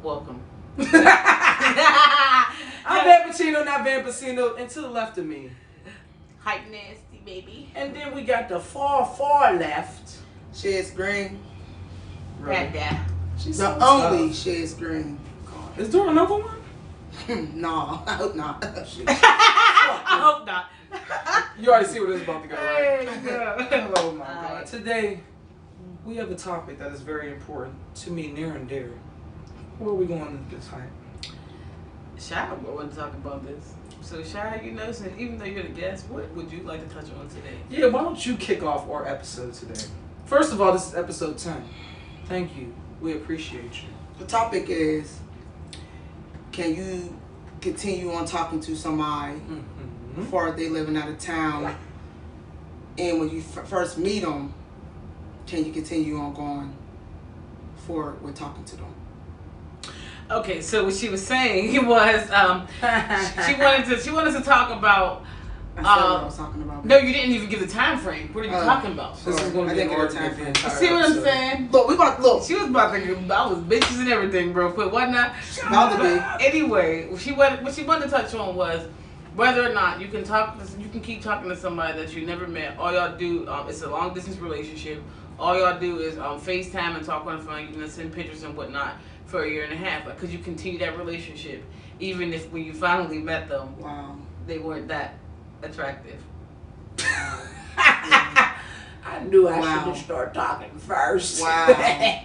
welcome. I'm Van Pacino, not Van Pacino, and to the left of me. Hype nasty, baby. And then we got the far left. Sheds Green. That guy. She's The so only tough. Sheds Green. Is there another one? No, I hope not. I hope not. You already see where this is about to go, right? Hey, Oh my God. Today, we have a topic that is very important to me, near and dear. Where are we going this time? Shy wanted to talk about this. So Shy, since even though you're the guest, what would you like to touch on today? Yeah, why don't you kick off our episode today? First of all, this is episode 10. Thank you. We appreciate you. The topic is, can you continue on talking to somebody before they living out of town? And when you first meet them, can you continue on going forward with talking to them? Okay, so what she was saying was she wanted to talk about. I said what I was talking about. No, you didn't even give the time frame. What are you talking about? This is going to be an argument for the entire See what I'm episode. saying? Look, we about look. She was about to give I was bitches and everything, bro. But whatnot. About to be. Anyway, what she wanted to touch on was whether or not you can keep talking to somebody that you never met. All y'all do, it's a long distance relationship. All y'all do is FaceTime and talk on the phone. You can send pictures and whatnot for a year and a half. Like, could you continue that relationship even if when you finally met them, Wow. they weren't that attractive? I knew I Wow. should have started talking first. Wow.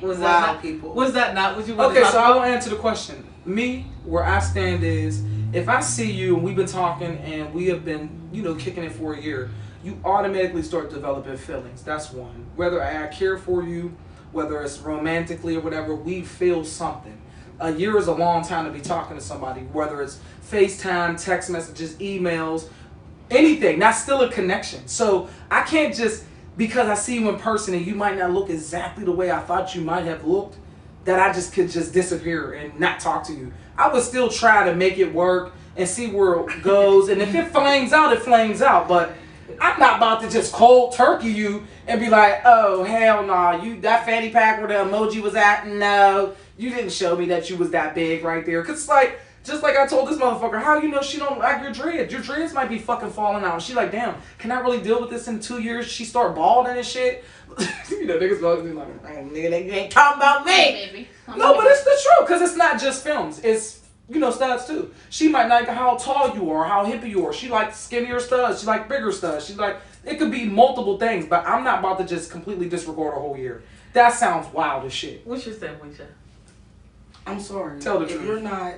Was that Wow, not, people. Was that not what you wanted Okay, to so talk I about? will answer the question. Me, where I stand is, if I see you and we've been talking and we have been, kicking it for a year, you automatically start developing feelings. That's one. Whether I care for you, whether it's romantically or whatever, we feel something. A year is a long time to be talking to somebody, whether it's FaceTime, text messages, emails, anything. That's still a connection. So I can't just, because I see you in person and you might not look exactly the way I thought you might have looked, that I just could just disappear and not talk to you. I would still try to make it work and see where it goes. And if it flames out, it flames out. But I'm not about to just cold turkey you and be like, oh, hell no, that fanny pack where the emoji was at, no, you didn't show me that you was that big right there. Because just like I told this motherfucker, how you know she don't like your dreads? Your dreads might be fucking falling out. She like, damn, can I really deal with this in 2 years? She start balding and shit. Niggas always be like, nigga, they ain't talking about me. Baby. No, but it's the truth, because it's not just films. It's, studs too. She might like how tall you are, how hippie you are. She likes skinnier studs. She like bigger studs. She like, it could be multiple things, but I'm not about to just completely disregard a whole year. That sounds wild as shit. What's your standpoint, Shay? I'm sorry. Tell the if truth. you're not,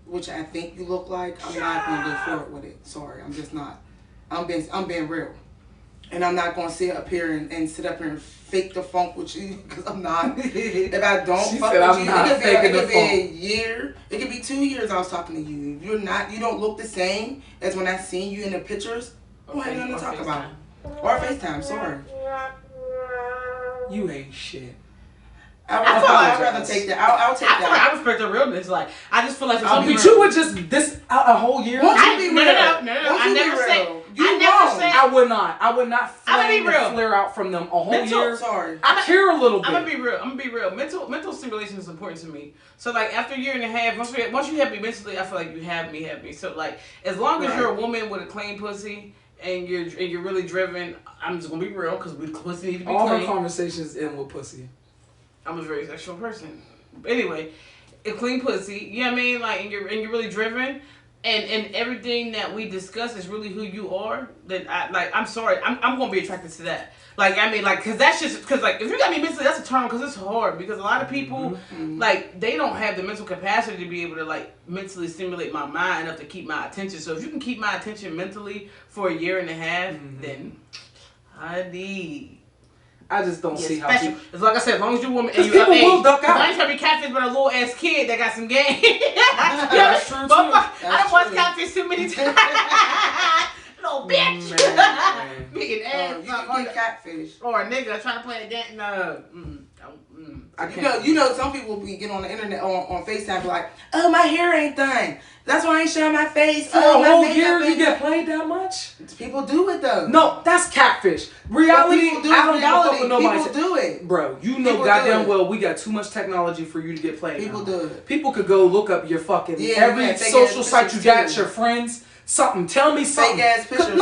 which I think you look like, I'm not going to go forward with it. Sorry, I'm just not. I'm being real, and I'm not going to sit up here and sit up here and fake the funk with you because I'm not. If I don't She fuck said, with "I'm you, not it faking the could be a year. It could be 2 years. I was talking to you. If you don't look the same as when I seen you in the pictures. We don't have nothing to talk about. Or FaceTime. Sorry. You ain't shit. I'd rather take that. I'll take I feel like that. I respect the realness. Like, I just feel like for I'll some be people. But you would just a whole year? Won't you I, be no, real? no, no, Won't I you be never real? said. You I never wrong. said. I would not. I would not I'ma be flame real. and flare out from them a whole Mental- year. Sorry. I care a little bit. I'm gonna be real. Mental stimulation is important to me. So like after a year and a half, once you have me mentally, I feel like you have me. So like as long as Right. you're a woman with a clean pussy and you're really driven, I'm just gonna be real because pussy need to be All clean. her conversations end with pussy. I'm a very sexual person. But anyway, a clean pussy, you know what I mean? Like, and you're really driven, and everything that we discuss is really who you are. Then I'm sorry, I'm gonna be attracted to that. Like, I mean, like, cause that's just cause like if you got me mentally, that's a turn because it's hard because a lot of people like they don't have the mental capacity to be able to like mentally stimulate my mind enough to keep my attention. So if you can keep my attention mentally for a year and a half, then I just don't see how special. people... It's like I said, as long as you're a woman and 'Cause you people of age. will duck out. I ain't trying to be catfish, but a little ass kid that got some game. That's true, too. I That's don't watch true. catfish too many times. Little asshole, bitch. Being ass. You can get catfish. Or a nigga trying to play a game. No. I can't. You know, some people be get on the internet on FaceTime be like, oh, my hair ain't done. That's why I ain't showing my face. For Oh, a my whole makeup year, you ain't get done." played that much? People do it though. No, that's catfish. Reality, People do I don't reality. give a fuck with nobody. People do it. Bro, you know People do goddamn it. well we got too much technology for you to get played. People now. do it. People could go look up your fucking Yeah, every yeah, fake social ass site you pictures got, too. your friends, something. Tell me something. Fake ass pictures too.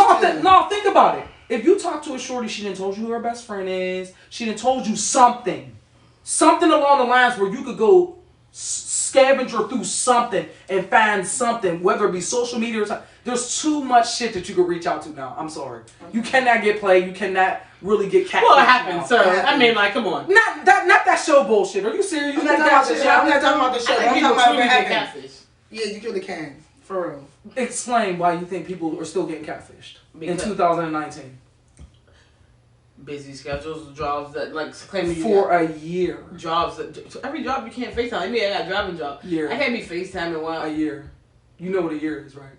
No, think about it. If you talk to a shorty, she done told you who her best friend is. She done told you something. Something along the lines where you could go scavenger through something and find something, whether it be social media or something. There's too much shit that you could reach out to now. I'm sorry. You cannot get played. You cannot really get catfished. Well, it happens, sir. It happens. I mean, like, come on. Not that show bullshit. Are you serious? You I'm not think talking about that the shit show. I'm not happens? talking about the show. I I'm think talking people about truly what get happened. catfish. Yeah, you really can. For real. Explain why you think people are still getting catfished Because- in 2019 Busy schedules, jobs that, like, claiming you for got a year. jobs that, so every job you can't FaceTime. Like me, I got a driving job. Year. I can't be FaceTiming while. A year. You know what a year is, right?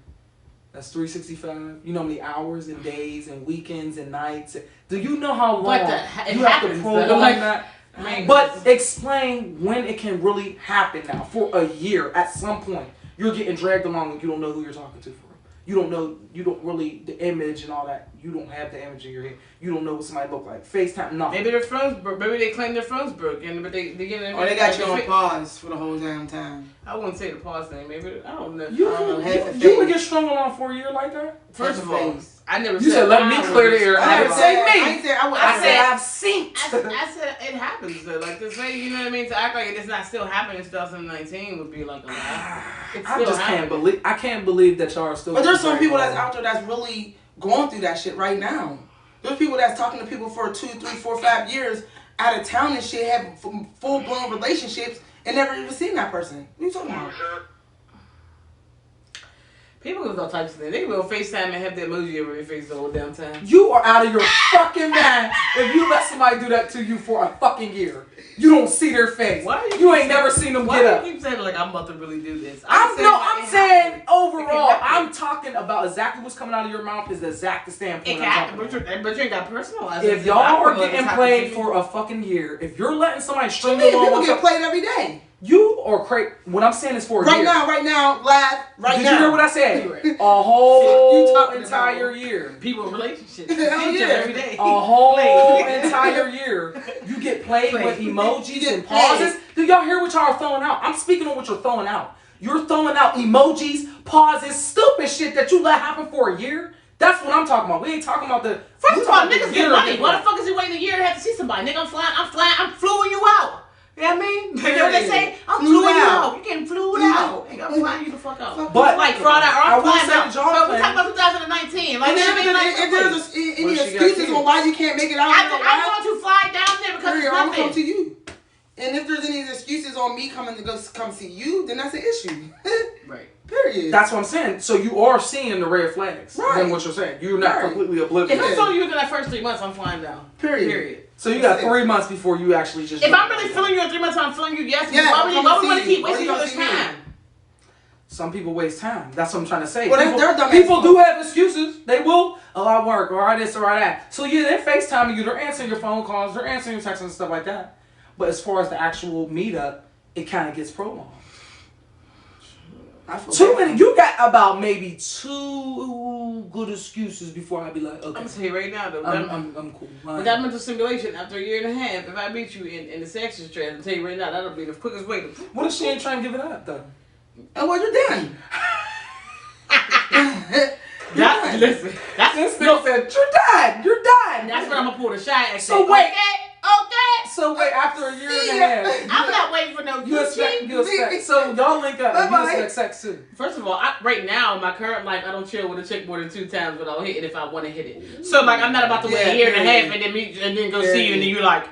That's 365. You know how many hours and days and weekends and nights. Do you know how long But it you have to happens, prolong though. Like, that? man, But explain when it can really happen now. For a year, at some point, you're getting dragged along and you don't know who you're talking to. You don't know, you don't really, the image and all that, you don't have the image in your head. You don't know what somebody look like. FaceTime, nothing. maybe their phones broke. Maybe they claim their phones broke, but they get in. Or they got you on pause for the whole damn time. I wouldn't say the pause thing. Maybe I don't know. You, I don't know. half a you would face. get strung along for a year like that? First of half a all, face. I never. You said, "Let me I would clear the be- air." I I never didn't said. say me. I ain't say I I said- I've seen. I said it happens though. Like this way, you know what I mean? To act like it's not still happening in 2019 would be like a lie. It's I still just can't happening. believe. I can't believe that y'all are still. But there's some getting people dragged that's out there that's really going through that shit right now. There's people that's talking to people for 2, 3, 4, 5 years out of town and shit, have full blown relationships and never even seen that person. What are you talking about? People do all types of things. They will FaceTime and have the emoji over their face the whole damn time. You are out of your fucking mind if you let somebody do that to you for a fucking year. You don't see their face. Why do You keep ain't never saying- seen them why get do up. you keep saying like I'm about to really do this? I'm like, saying it overall. It can happen. I'm talking about exactly what's coming out of your mouth is the exact standpoint. It can I'm happen, talking about. but you ain't got personalized. it. If y'all I are wouldn't let getting this happen played to me. for a fucking year, if you're letting somebody string People along, get played every day. you are crazy. What I'm saying is for a Right year. now, live, right Did now. you hear what I said? Right. A You whole talking entire about- year. people in relationships, Hell see each yeah. other every day. A whole Played. entire year. You get played Played. with emojis You get and pauses. played. Do y'all hear what y'all are throwing out? I'm speaking on what you're throwing out. You're throwing out emojis, pauses, stupid shit that you let happen for a year. That's what I'm talking about. We ain't talking about the. First we of all, talking niggas the get year money. of Why the it. fuck is he waiting a year to have to see somebody? Nigga, I'm fluing you out. You know what I mean? You know what they say? I'm Flew fluing you out. out. You getting flued out. Nigga, I'm flying you the fuck out. But like fraud out. I I'm will flying say out. the So job we're thing. talking about 2019. Like, And you know if, what I mean? Like, if there's any Well, she got excuses kids. on why you can't make it out, I'm going to fly down there because Period, it's I'm gonna come nothing. to you. And if there's any excuses on me coming to come see you, then that's an issue. Right. Period. That's what I'm saying. So you are seeing the red flags. Right. Than what you're saying. You're not Right. completely oblivious. If I'm telling you within that first 3 months, I'm flying down. Period. So you got 3 months before you actually just. If I'm really feeling you in 3 months, I'm feeling you. Yes. Yeah, Why would I'm you coming want to to see keep you. Why wasting you all gonna this see me? time? Some people waste time. That's what I'm trying to say. Well, people, they're dumb people as do fuck. have excuses. They will. Oh, I work, or I this, or I that. So yeah, they're FaceTiming you. They're answering your phone calls. They're answering your texts and stuff like that. But as far as the actual meetup, it kind of gets prolonged. I feel Too bad. many. You got about maybe 2 good excuses before I be like, I'm okay, gonna tell you right now, though. I'm cool. With that mental simulation, after a year and a half, if I beat you in the sex trade, I'll tell you right now, that'll be the quickest way to. What if she ain't trying to give it up though? And what you done? That, listen, that's This nigga said, "You're done. You're done." that's when I'm gonna pull the shot and So say, wait. okay. So wait, after a year and a half, I'm not waiting for no you expect, Gucci. you expect. So y'all link up. And you Bye-bye. expect sex too. First of all, right now, in my current life, I don't chill with a chick more than 2 times without hitting if I want to hit it. So like, I'm not about to wait a Yeah, year and a period. half and then meet and then go see you and then you like,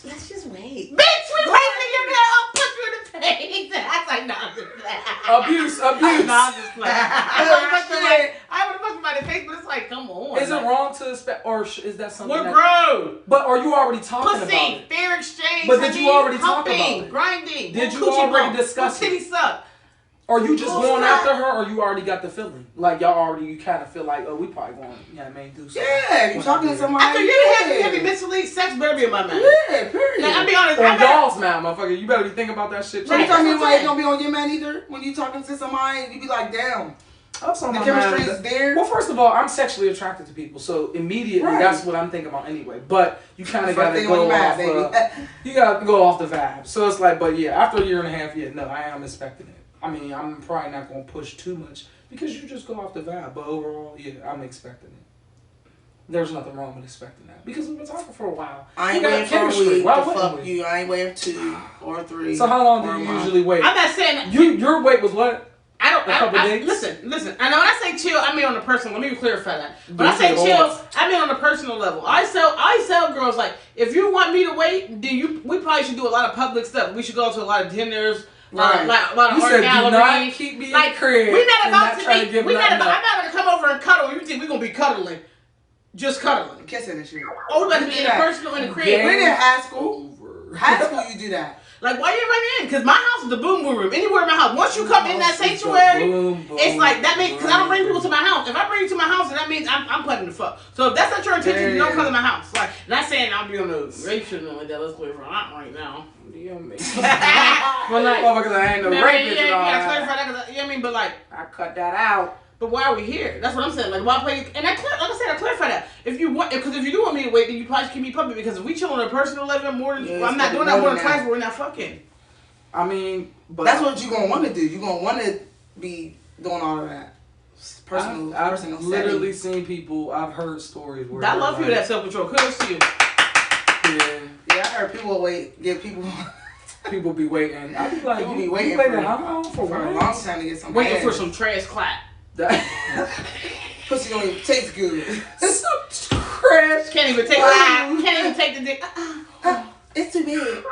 Let's just wait. bitch, we waiting and you're gonna I'll punch you in the face. I was like, nah, I'm just playing. Abuse. Nah, I'm just playing. I would have punched somebody in the face, but it's like, come on. Is it like, wrong to expect, or is that something? we're that, grown. but are you already talking about Pussy, it? fair exchange. But did you already talk humping, about it? grinding. Did will you coochie already bump, discuss will it? titty suck. Are you just Who's going that? after her, or you already got the feeling? Like you kind of feel like, oh, we probably going, do something. Yeah, you talking to somebody. After you heavy mentally, sex better be in my mind. Yeah, period. Like, I'll be honest. On y'all's mind, motherfucker. You better be thinking about that shit. So you Right. talking That's what about I'm it don't be on your man either? When you talking to somebody, you be like, damn, That's on the my chemistry mind. is there. Well, first of all, I'm sexually attracted to people, so immediately Right. that's what I'm thinking about anyway. But you kind of First gotta thing on go your mind, off. baby. You gotta go off the vibe. So it's like, but yeah, after a year and a half, yeah, no, I am expecting it. I mean, I'm probably not gonna push too much because you just go off the vibe. But overall, yeah, I'm expecting it. There's nothing wrong with expecting that because we've been talking for a while. I ain't We got waiting for a chemistry. week Why to wouldn't fuck we? you. I ain't waiting 2 or 3. So how long or do a you month. usually wait? I'm not saying Your wait was what? I don't. A couple I, days? listen. I know when I say chill, I mean on a personal. Let me clarify that. When Do I say it all. chill, I mean on a personal level. I tell girls like, if you want me to wait, then we probably should do a lot of public stuff. We should go to a lot of dinners, Right. like a lot of You art said do not galleries. keep me in Like the crib. we're not and about to try be. give I'm nothing up. not gonna come over and cuddle. You think we're gonna be cuddling? Just cuddling. Kissing and shit. Oh, we about to You be do in the that. personal in the crib. Yeah. When in high school, Over. high school you do that. Like, why you running in? Because my house is the boom boom room. Anywhere in my house. Once you come in that sanctuary, Boom, boom, it's like, that means, because I don't bring people to boom. my house. If I bring you to my house, then that means I'm putting the fuck. So if that's not your intention, you don't come to my house. Like, not saying I'll be on the rape shit like that. Let's clear for not right now. Yeah, man. But like, Motherfuckers, I ain't no man, rapist yeah, and all yeah, clarify that. that, 'cause, you know what I mean? But like, I cut that out. but why are we here? That's what I'm saying. Like, why play? And like I said, I clarify that. If you want, because if you do want me to wait, then you probably should keep me public. Because if we chill on a personal level more than, Yeah, well, I'm not it's doing that more than more than twice. that. But we're not fucking. I mean, but That's what you gonna want to do. You gonna want to be doing all of that. Personal, I've personal literally setting. seen people. I've heard stories where I love people that self control. Kudos to you. Yeah, Yeah, I heard people give people people be waiting. I be like, People you be waiting waiting for- how long for for a what? long time to get some Waiting ass. for some trash clap. Pussy don't even taste good. Some crash. Can't even take Wow. can't even take the dick. It's too big.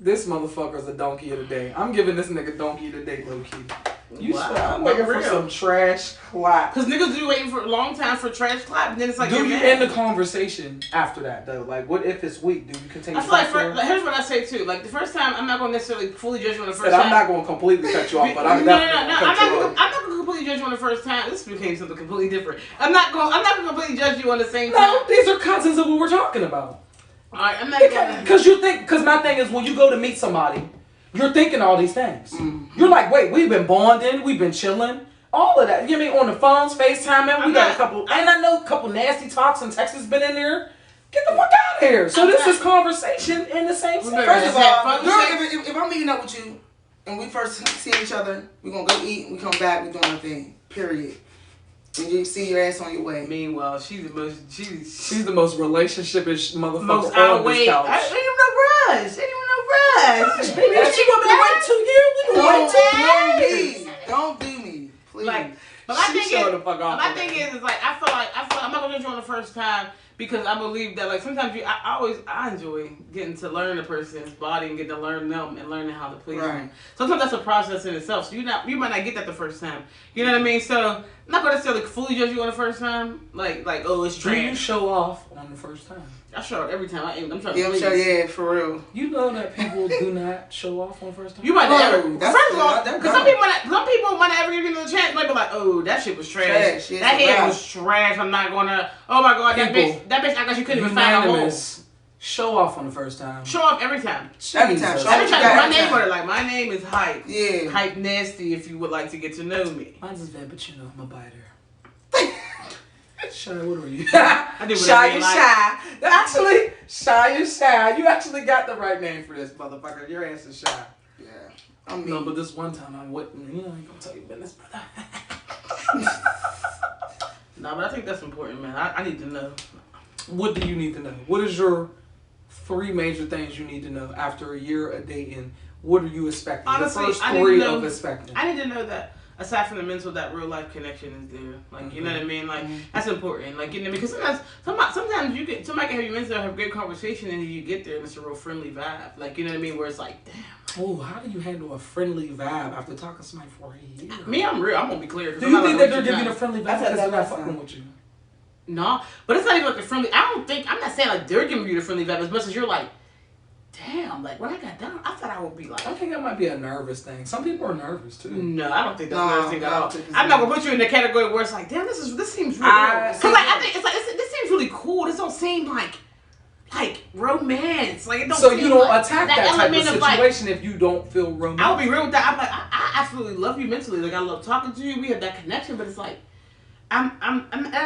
This motherfucker's a donkey of the day. I'm giving this nigga donkey of the day, low key. You Wow, said I'm waiting for real. some trash clap. Cause niggas be waiting for a long time for trash clap, and then it's like Do you're you mad. end the conversation after that though? Like, what if it's weak? Do you continue? I feel like, to talk to her? here's what I say too. Like the first time, I'm not gonna necessarily fully judge you on the first Said, I'm time. not going to completely cut you off, but I'm no, definitely I'm going to cut you not off. gonna completely judge you on the first time. This became something completely different. I'm not gonna completely judge you on the same time. No, these are cousins of what we're talking about. All right, I'm not gonna. Because my thing is when you go to meet somebody, you're thinking all these things. You're like, wait, we've been bonding, we've been chilling, all of that. You know what I mean? On the phones, FaceTiming, we got a couple, and I know a couple nasty talks and texts has been in there. Get the fuck out of here. So I'm this not- is conversation in the same sense. better First just of have all, fun girl, with if I'm meeting up with you and we first see each other, we gonna go eat. We come back. We doing our thing. Period. And you see your ass on your way. Meanwhile, she's the most. She's the most relationship-ish motherfucker most on outweighed. this couch. Ain't even no rush. Ain't even no rush. Baby, if she want me to wait 2 years, we can wait 2 Don't years. do me. Don't do me, please. Like, but my She thing showed is, the fuck off my on thing that. is like I feel like I'm not gonna judge you on the first time because I believe that like sometimes I enjoy getting to learn a person's body and getting to learn them and learning how to please them. Right. Sometimes that's a process in itself. So you might not get that the first time. You know what I mean? So I'm not gonna necessarily fully judge you on the first time. Like oh it's Do you trash. show off on the first time? I show it every time. I'm trying to Yeah, I'm please. sure. Yeah, for real. You know that people do not show off on the first time? You might No, not ever. that's- First of all, that's because some people might not ever give you another chance. Might be like, oh, that shit was trash. Trash, yeah, That it's a head wrap. was trash. I'm not gonna. Oh my god, that People, bitch. I guess you couldn't even find a hole. Unanimous. Show off on the first time. Show off every time. Every time, Jesus. show Every off. time. got My every name time. on it. Like my name is Hype. Yeah. Hype Nasty. If you would like to get to know me. Mine's is Vampino. I'm a biter. Shy, what are you? I do Shy whatever you is like. shy. Actually, Shy is shy. You actually got the right name for this motherfucker. Your ass is shy. Yeah. I'm No, mean. but this one time I wouldn't. You know, I ain't gonna tell you business, brother. No, but I think that's important, man. I need to know. What do you need to know? What is your 3 major things you need to know after a year of dating? What are you expecting? Honestly, the first I need to 3 know- of expecting. I need to know that aside from the mental, that real life connection is there. Like, you know what I mean? Like, that's important. Like, you know, because sometimes you get, somebody can have you mental, have a great conversation, and you get there and it's a real friendly vibe. Like, you know what I mean? Where it's like, damn. Oh, how do you handle a friendly vibe after talking to somebody for a year? Me, I'm real. I'm gonna be clear. 'cause Do I'm you not think gonna that they're waste your giving you a time. friendly vibe I said because that they're not last fucking time. with you? No, but it's not even like the friendly. I'm not saying like they're giving you the friendly vibe as much as you're like, damn, like when I got down, I thought I would be like. I think that might be a nervous thing. Some people are nervous too. No, I don't think that's a nervous thing at all. I'm not gonna put you in the category where it's like, damn, this seems really. Cause like I think it's like this seems really cool. This don't seem like romance. Like it don't. So seem you don't like attack that type of situation if you don't feel romantic. I'll be real with that. I'm like, I absolutely love you mentally. Like I love talking to you. We have that connection, but it's like. I'm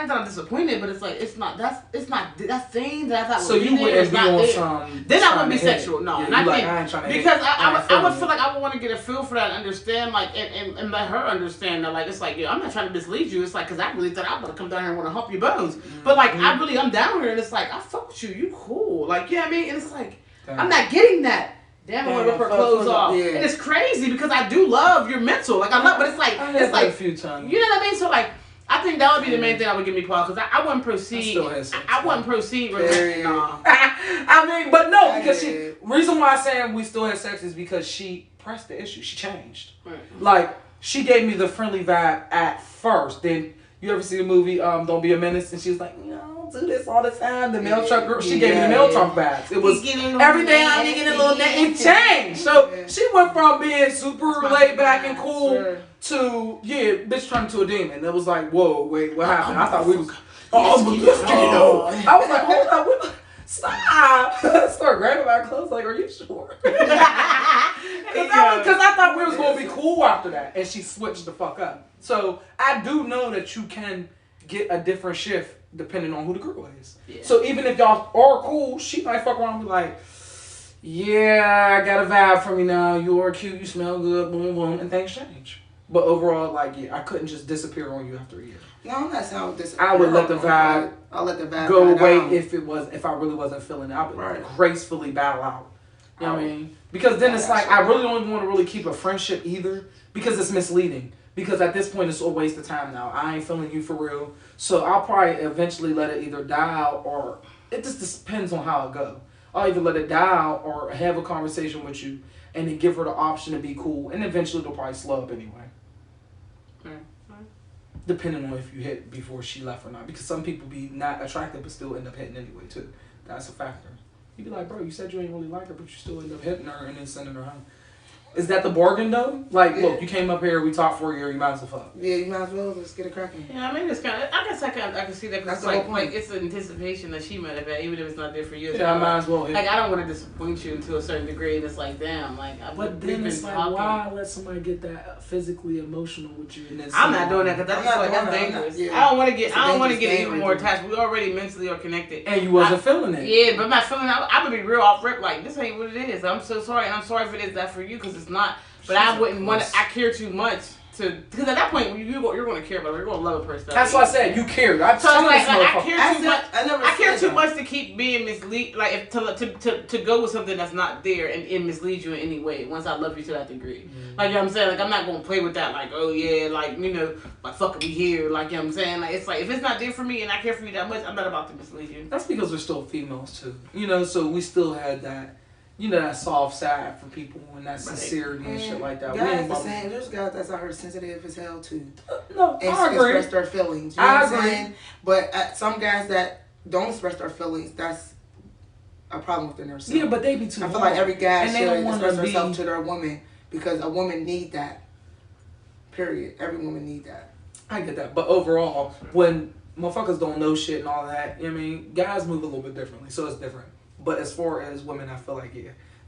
not disappointed, but it's like that's thing that I thought. So you wouldn't be on some. Then I wouldn't be sexual. No, yeah, not like, because I would feel like I would want to get a feel for that and understand, like, and let her understand that, like, it's like, I'm not trying to mislead you. It's like, because I really thought I was gonna come down here and want to hump your bones, but like, I'm down here and it's like, I fuck with you. You cool, like, you know what I mean? And it's like, I'm not getting that. Damn, I want to rip her clothes off, and it's crazy because I do love your mental, like I love, but it's like a few times. You know what I mean? So like. I think that would be the main thing that would give me pause because I wouldn't proceed. I wouldn't proceed with nah. I mean, but no, because reason why I'm saying we still had sex is because she pressed the issue. She changed. Right. Like she gave me the friendly vibe at first. Then you ever see the movie Don't Be a Menace? And she was like, don't do this all the time. The mail truck girl. She gave me the mail truck vibes. It was every day I'm getting a little it changed. So she went from being super laid back and cool. To bitch turned into a demon. It was like, whoa, wait, what happened? I thought we was. I was like, hold on, stop! Start grabbing my clothes. Like, are you sure? Because I thought we was gonna be cool after that, and she switched the fuck up. So I do know that you can get a different shift depending on who the girl is. Yeah. So even if y'all are cool, she might fuck around and be like. Yeah, I got a vibe from you now. You are cute. You smell good. Boom, boom, and things change. But overall, like, I couldn't just disappear on you after a year. No, I'm not saying I would disappear. I would let the vibe. I'll let the vibe go away if I really wasn't feeling it. I would gracefully bow out. You know what I mean? Because then it's like I really don't even want to really keep a friendship either because it's misleading. Because at this point it's a waste of time now. I ain't feeling you for real. So I'll probably eventually let it either die out or it just depends on how it go. I'll either let it die out or have a conversation with you and then give her the option to be cool and eventually it'll probably slow up anyway. Depending on if you hit before she left or not. Because some people be not attractive but still end up hitting anyway too. That's a factor. You'd be like, bro, you said you ain't really like her, but you still end up hitting her and then sending her home. Is that the bargain though? Like, look, you came up here, we talked for a year, you might as well fuck. Yeah, you might as well. Let's get it cracking. Yeah, I mean, it's kind of. I guess I can see that because it's like it's an anticipation that she might have had, even if it's not there for you. Yeah, I might as well. Like, I don't want to disappoint you to a certain degree, and it's like, damn, like. But then it's like, why let somebody get that physically emotional with you? And I'm not doing that because that's dangerous. Yeah. I don't want to get even more attached. We already mentally are connected. And you wasn't feeling it. Yeah, but I'm not feeling. I'm gonna be real off rip. Like, this ain't what it is. I'm so sorry, and I'm sorry if it is that for you because it's not. But I wouldn't want to. I care too much to because at that point you're going to care about her. You're going to love a person. That's why I said you cared. I care too much to keep being mislead. Like to go with something that's not there and mislead you in any way. Once I love you to that degree, like you know what I'm saying. Like I'm not going to play with that. Like oh yeah, like like fuck it, we here. Like you know what I'm saying. Like it's like if it's not there for me and I care for you that much, I'm not about to mislead you. That's because we're still females too. So we still had that. That soft side for people and that sincerity and shit like that. Guys the same. There's guys that's out here sensitive as hell too. No, and I agree. Express their feelings. You know what I'm saying? But some guys that don't express their feelings, that's a problem within themselves. Yeah, but they be too. I feel like every guy should express themselves to their woman because a woman need that. Period. Every woman need that. I get that, but overall, when motherfuckers don't know shit and all that, guys move a little bit differently, so it's different. But as far as women, I feel like,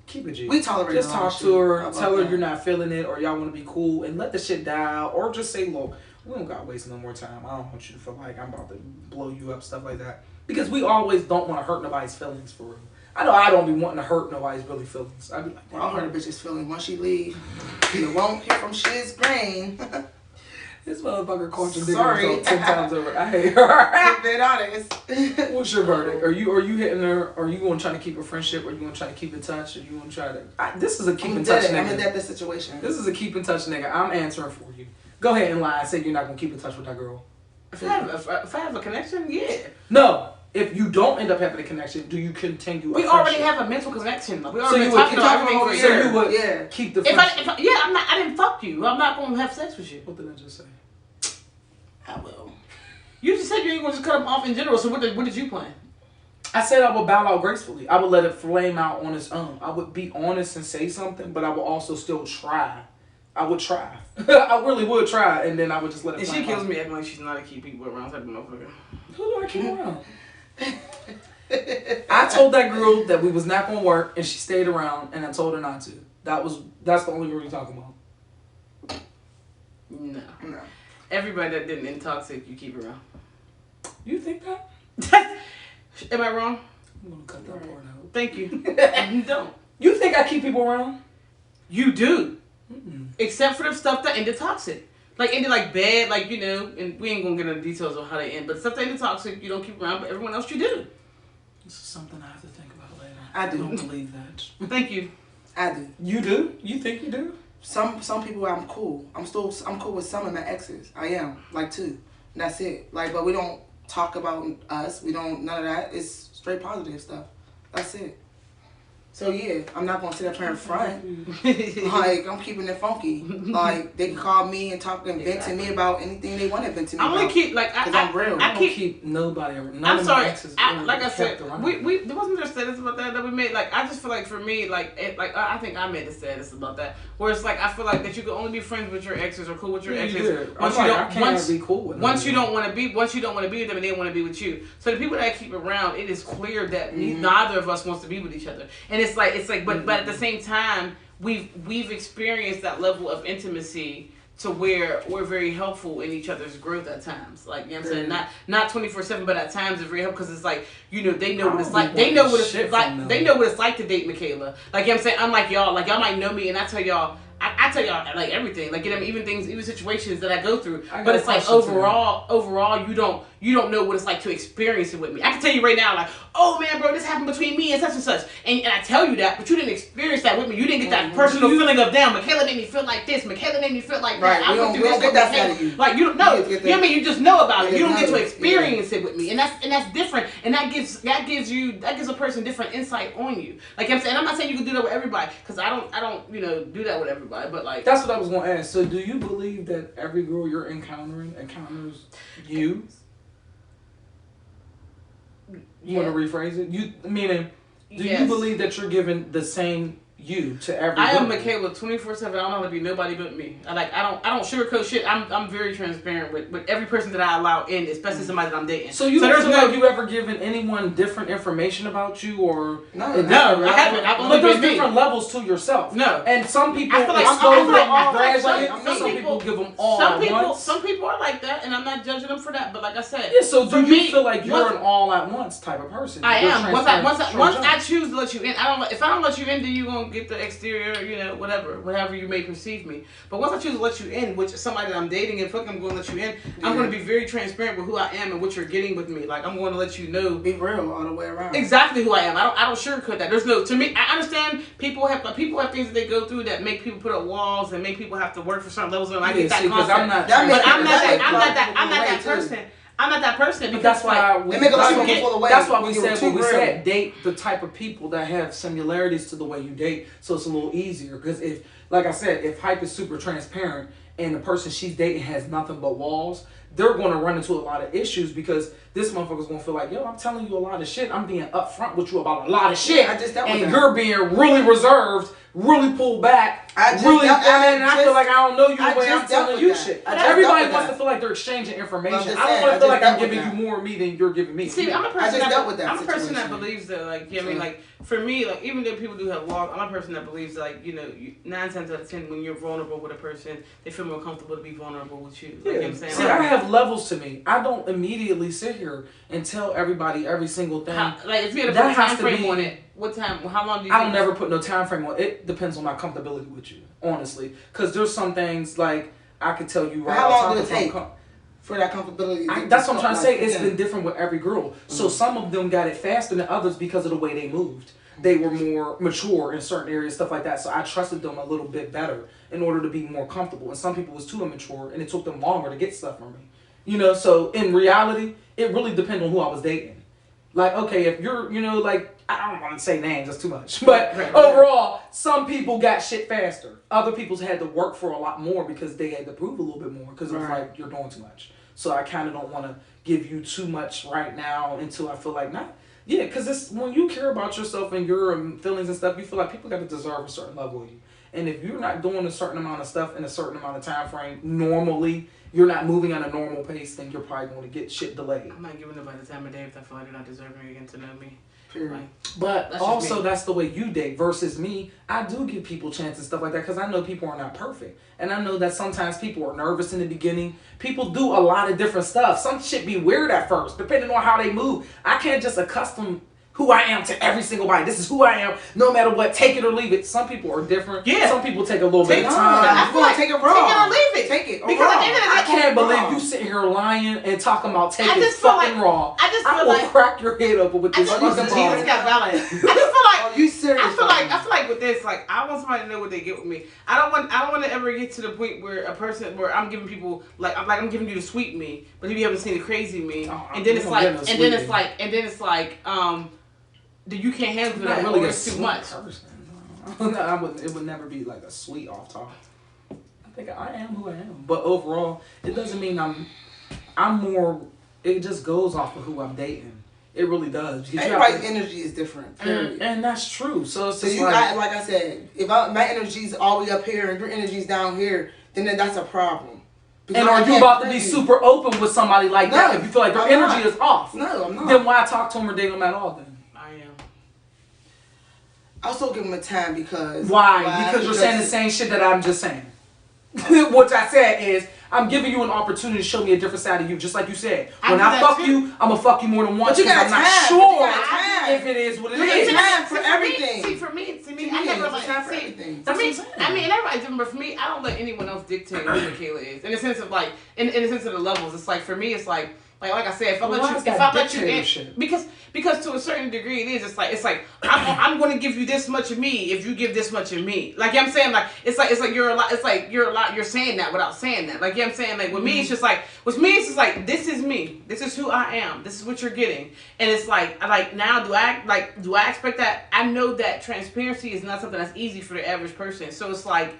keep it G. We tolerate just talk to her, tell her you're not feeling it, or y'all want to be cool, and let the shit die out, or just say, look, we don't got to waste no more time. I don't want you to feel like I'm about to blow you up, stuff like that. Because we always don't want to hurt nobody's feelings for real. I know I don't be wanting to hurt nobody's really feelings. I be like, I'll hurt a bitch's feelings once she leave. You won't hear from Shiz Grain. This motherfucker contradicting herself 10 times over. I hate her. Being honest. What's your verdict? Are you hitting her? Are you going to try to keep a friendship? Or are you going to try to keep in touch? Or you going to try to? This is a keep in touch nigga. I'm in that situation. This is a keep in touch nigga. I'm answering for you. Go ahead and lie. Say you're not going to keep in touch with that girl. If I have a connection, yeah. No. If you don't end up having a connection, do you continue? We already have a mental connection. We already talking about everything for a year. So you would keep the friendship. I didn't fuck you. I'm not going to have sex with you. What did I just say? I will. You just said you ain't going to just cut them off in general. So what did you plan? I said I would bow out gracefully. I would let it flame out on its own. I would be honest and say something, but I would also still try. I would try. I really would try, and then I would just let it And flame she kills out. me acting like she's not a keep people around type of motherfucker. Who do I keep around? I told that girl that we was not gonna work, and she stayed around, and I told her not to. That's the only girl you're talking about. No. No. Everybody that didn't end toxic, you keep around. You think that? Am I wrong? I'm gonna cut that part out. Thank you. Don't. You think I keep people around? You do. Mm-mm. Except for the stuff that ended toxic. Like ended like bad, like, you know, and we ain't gonna get into details of how they end, but stuff that ended toxic, you don't keep around, but everyone else you do. This is something I have to think about later. I do. don't believe that. Thank you. I do. You do? You think you do? Some people I'm cool. I'm cool with some of my exes. I am. Like 2. And that's it. Like, but we don't talk about us. We don't, none of that. It's straight positive stuff. That's it. So yeah, I'm not gonna sit up here in front. Like, I'm keeping it funky. Like, they can call me and talk and vent to me about anything they want to vent to me I'm about. gonna keep like Cause I'm real. I don't keep nobody around. None I'm of sorry. my exes Like I kept said, around. we there wasn't there a status about that we made. Like I just feel like for me, like I think I made a status about that, where it's like I feel like that you can only be friends with your exes or cool with your Yeah, you exes did. once I'm you like, don't I can't be cool with once them. you don't want to be with them and they want to be with you. So the people that I keep around, it is clear that neither of us wants to be with each other, and it's like but at the same time we've experienced that level of intimacy to where we're very helpful in each other's growth at times. Like, you know what I'm saying? Not 24/7, but at times it's very helpful because it's like, you know, they know what it's like. They know what it's like. They know what it's like to date Michaela. Like, you know what I'm saying? Unlike y'all, like y'all might know me and I tell y'all I tell y'all like everything, like, you know, even situations that I go through. But it's like overall, you don't know what it's like to experience it with me. I can tell you right now, like, oh man, bro, this happened between me and such and such, and I tell you that, but you didn't experience that with me. You didn't get that personal feeling of damn. Michaela made me feel like this. Michaela made me feel like that. Right. We don't get that out of you. Like, you don't know. You know what I mean? You just know about it. You don't get to experience it with me, and that's different. And that gives a person different insight on you. Like, you know what I'm saying, I'm not saying you can do that with everybody, because I don't do that with everybody. But like, that's what I was gonna ask. So, do you believe that every girl you're encounters you? You want to rephrase it? You meaning? Do you believe that you're giving the same you to every? I am Michaela 24/7. I don't know how to be nobody but me. I don't sugarcoat shit. I'm very transparent with every person that I allow in, especially somebody that I'm dating. So you don't feel like you ever given anyone different information about you, or No, I haven't. I've only but there's been different levels to yourself. No, and some people I feel like some people give them all at once. Some people are like that, and I'm not judging them for that. But like I said, yeah. So do you feel like you're an an all at once type of person? I am. Once I choose to let you in, if I don't let you in, then you gonna get the exterior, you know, whatever you may perceive me. But once I choose to let you in, which is somebody that I'm dating, and fuck, I'm going to let you in. I'm going to be very transparent with who I am and what you're getting with me. Like, I'm going to let you know, be real all the way around. Exactly who I am. I don't sugarcoat that. There's no, to me, I understand people have things that they go through that make people put up walls and make people have to work for certain levels. And I get that concept. I'm not that person. I'm not that person. But that's why that's why we said when we said date the type of people that have similarities to the way you date, so it's a little easier. Because if, like I said, if Hype is super transparent and the person she's dating has nothing but walls, they're going to run into a lot of issues because this motherfucker's going to feel like, yo, I'm telling you a lot of shit. I'm being upfront with you about a lot of shit. And you're being really reserved, really pulled back. I feel like I don't know you the way I'm telling you shit. Everybody wants to feel like they're exchanging information. I don't want to feel like I'm giving you more of me than you're giving me. See, I'm a person that believes that, like, you know what I mean, like, for me, like, even though people do have walls, I'm a person that believes that, like, you know, 9 times out of 10, when you're vulnerable with a person, they feel more comfortable to be vulnerable with you. Like, you know what I'm saying? See, I have levels to me. I don't immediately sit here and tell everybody every single thing. If you had to put a time frame on it, what time? How long do you? I don't never put no time frame on it. It depends on my comfortability with you, honestly. Because there's some things like I could tell you right. How long did it take for that comfortability? That's what I'm trying to say. It's been different with every girl. So some of them got it faster than others because of the way they moved. They were more mature in certain areas, stuff like that. So I trusted them a little bit better in order to be more comfortable. And some people was too immature, and it took them longer to get stuff from me. You know, so in reality, it really depends on who I was dating. Like, okay, if you're, you know, like, I don't want to say names, that's too much. But overall, some people got shit faster. Other people's had to work for a lot more because they had to prove a little bit more because it was like, you're doing too much. So I kind of don't want to give you too much right now until I feel like, Yeah, because it's when you care about yourself and your feelings and stuff, you feel like people got to deserve a certain level of you. And if you're not doing a certain amount of stuff in a certain amount of time frame, normally, you're not moving at a normal pace, then you're probably going to get shit delayed. I'm not giving nobody the time of day if I feel like they're not deserving again to know me. Period. But that's also, that's the way you date versus me. I do give people chances and stuff like that because I know people are not perfect. And I know that sometimes people are nervous in the beginning. People do a lot of different stuff. Some shit be weird at first, depending on how they move. I can't just accustom who I am to every single body. This is who I am, no matter what. Take it or leave it. Some people are different. Yeah. Some people take a little bit of time. I feel like take it raw. Take it or leave it. Take it. Because at the end of the day, I can't believe you sitting here lying and talking about taking just feel fucking like- raw. I just I feel will like- crack your head up with I this just fucking Jesus ball. got valid. I just feel like Are you serious? I feel like with this, like I want somebody to know what they get with me. I don't want to ever get to the point where I'm giving people I'm giving you the sweet me, but if you haven't seen the crazy me, Oh, and then you it's don't like, get no and then it's like, that you can't handle that, really or a it's too sweet much. person. It would never be like a sweet off top. I think I am who I am, but overall, it doesn't mean I'm more. It just goes off of who I'm dating. It really does. Because Everybody's energy is different. Period. and that's true. So it's So just you like, got, like I said, if my energy's all the way up here and your energy's down here, then that's a problem. Because and I are you can't about to be please super open with somebody like that? No, If you feel like their I'm energy not. is off, No, I'm not. then why talk to them or date them at all? Then I am. I'll still give them a time because why? Because you're saying the same shit that I'm just saying. What I said is, I'm giving you an opportunity to show me a different side of you, just like you said. I When do I that fuck too. you, I'm gonna fuck you more than once But you because got I'm not time. sure But you got time. if it is what it You got is. time for See, everything. For me, Yeah, I never it's like time for see, everything. For That's me, what I'm saying. I mean, and everybody's different, but for me, I don't let anyone else dictate who Michaela is. In the sense of like, in the sense of the levels, it's like for me, it's like I said, if I Well, let why you, is if that I let you in, dictatorship? because to a certain degree, it is. It's like I'm going to give you this much of me if you give this much of me. Like I'm saying, like it's like you're a lot. It's like you're a lot. You're saying that without saying that. Like I'm saying, like with me, it's just like with me, it's just like this is me. This is who I am. This is what you're getting. And it's like now do I expect that? I know that transparency is not something that's easy for the average person. So it's like.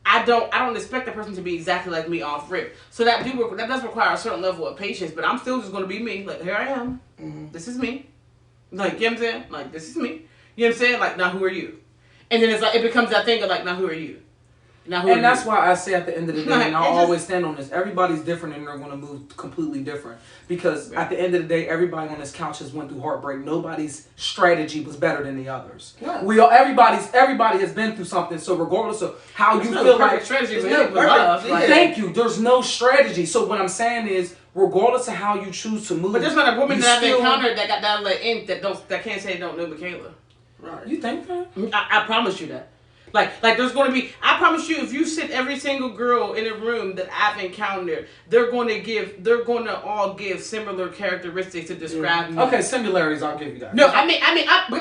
I don't expect that person to be exactly like me off rip. So that does require a certain level of patience, but I'm still just gonna be me. Like here I am. Mm-hmm. This is me. Like you know what I'm saying? Like this is me. You know what I'm saying? Like now who are you? And then it's like it becomes that thing of like now who are you? Now who are And that's you? why I say at the end of the day, Like, and I'll it just- always stand on this, everybody's different and they're going to move completely different. Because at the end of the day, everybody on this couch has went through heartbreak. Nobody's strategy was better than the others. Yeah. Everybody has been through something. So regardless of how you There's feel no perfect like, strategy, there's but no it was perfect- love. yeah. Like, thank you. There's no strategy. So what I'm saying is, regardless of how you choose to move, but there's not a woman you that I've still- encountered that got that little ink that can't say they don't know Michaela. Right. You think that? I promise you that. Like there's going to be. I promise you, if you sit every single girl in a room that I've encountered, they're going to all give similar characteristics to describe me. Okay, similarities. I'll give you that. No, I mean,